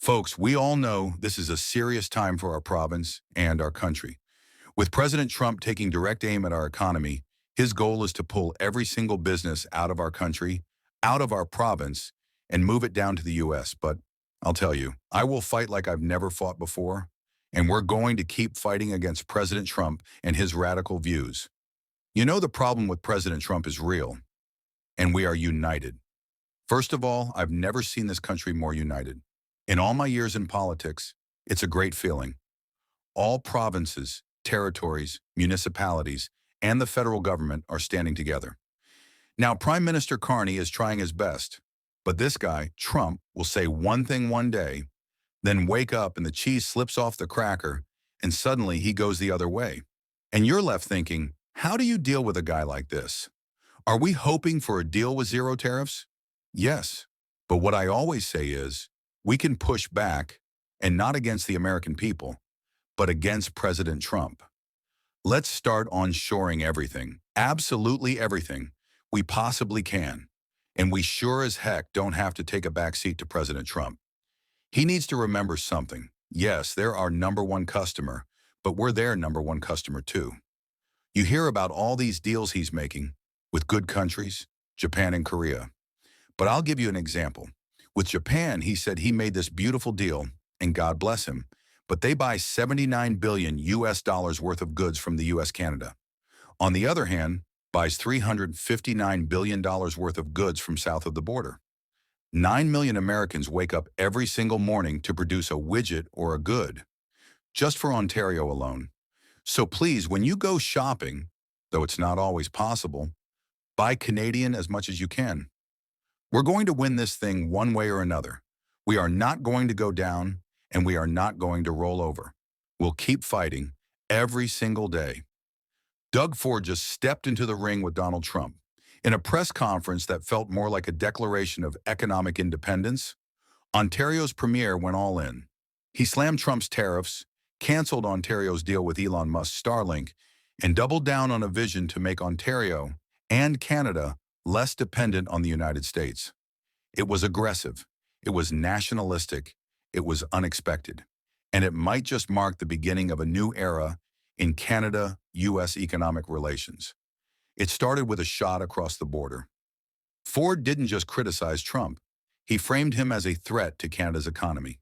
Folks, we all know this is a serious time for our province and our country. With President Trump taking direct aim at our economy, his goal is to pull every single business out of our country, out of our province, and move it down to the U.S. But I'll tell you, I will fight like I've never fought before, and we're going to keep fighting against President Trump and his radical views. You know, the problem with President Trump is real, and we are united. First of all, I've never seen this country more united. In all my years in politics, it's a great feeling. All provinces, territories, municipalities, and the federal government are standing together. Now, Prime Minister Carney is trying his best, but this guy, Trump, will say one thing one day, then wake up and the cheese slips off the cracker, and suddenly he goes the other way. And you're left thinking, how do you deal with a guy like this? Are we hoping for a deal with zero tariffs? Yes, but what I always say is, we can push back, and not against the American people, but against President Trump. Let's start onshoring everything, absolutely everything, we possibly can. And we sure as heck don't have to take a backseat to President Trump. He needs to remember something. Yes, they're our number one customer, but we're their number one customer too. You hear about all these deals he's making with good countries, Japan and Korea. But I'll give you an example. With Japan, he said he made this beautiful deal, and God bless him, but they buy 79 billion US dollars worth of goods from the US Canada. On the other hand, buys $359 billion worth of goods from south of the border. 9 million Americans wake up every single morning to produce a widget or a good, just for Ontario alone. So please, when you go shopping, though it's not always possible, buy Canadian as much as you can. We're going to win this thing one way or another. We are not going to go down, and we are not going to roll over. We'll keep fighting every single day. Doug Ford just stepped into the ring with Donald Trump. In a press conference that felt more like a declaration of economic independence, Ontario's premier went all in. He slammed Trump's tariffs, canceled Ontario's deal with Elon Musk's Starlink, and doubled down on a vision to make Ontario and Canada less dependent on the United States. It was aggressive, it was nationalistic, it was unexpected, and it might just mark the beginning of a new era in Canada-U.S. economic relations. It started with a shot across the border. Ford didn't just criticize Trump, he framed him as a threat to Canada's economy.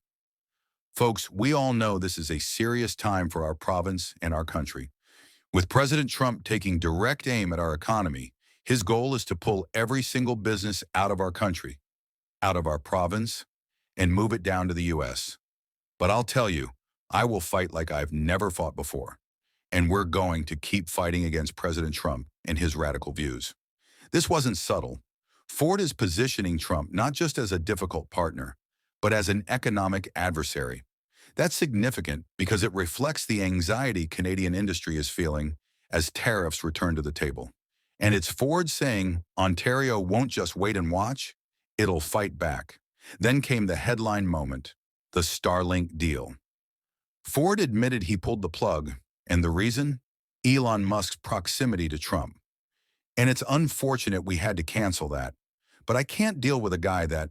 Folks, we all know this is a serious time for our province and our country. With President Trump taking direct aim at our economy, his goal is to pull every single business out of our country, out of our province, and move it down to the U.S. But I'll tell you, I will fight like I've never fought before. And we're going to keep fighting against President Trump and his radical views. This wasn't subtle. Ford is positioning Trump not just as a difficult partner, but as an economic adversary. That's significant because it reflects the anxiety Canadian industry is feeling as tariffs return to the table. And it's Ford saying Ontario won't just wait and watch, it'll fight back. Then came the headline moment, the Starlink deal. Ford admitted he pulled the plug, and the reason? Elon Musk's proximity to Trump. And it's unfortunate we had to cancel that, but I can't deal with a guy that,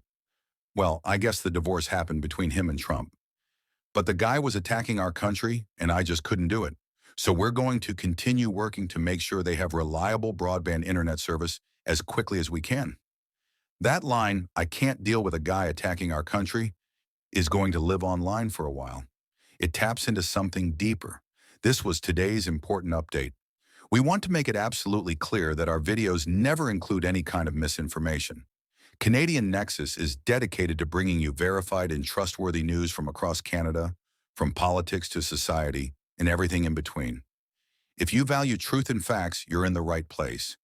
well, I guess the divorce happened between him and Trump. But the guy was attacking our country, and I just couldn't do it. So we're going to continue working to make sure they have reliable broadband internet service as quickly as we can. That line, I can't deal with a guy attacking our country, is going to live online for a while. It taps into something deeper. This was today's important update. We want to make it absolutely clear that our videos never include any kind of misinformation. Canadian Nexus is dedicated to bringing you verified and trustworthy news from across Canada, from politics to society, and everything in between. If you value truth and facts, you're in the right place.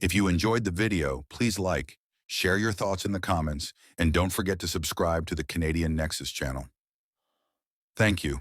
If you enjoyed the video, please like, share your thoughts in the comments, and don't forget to subscribe to the Canadian Nexus channel. Thank you.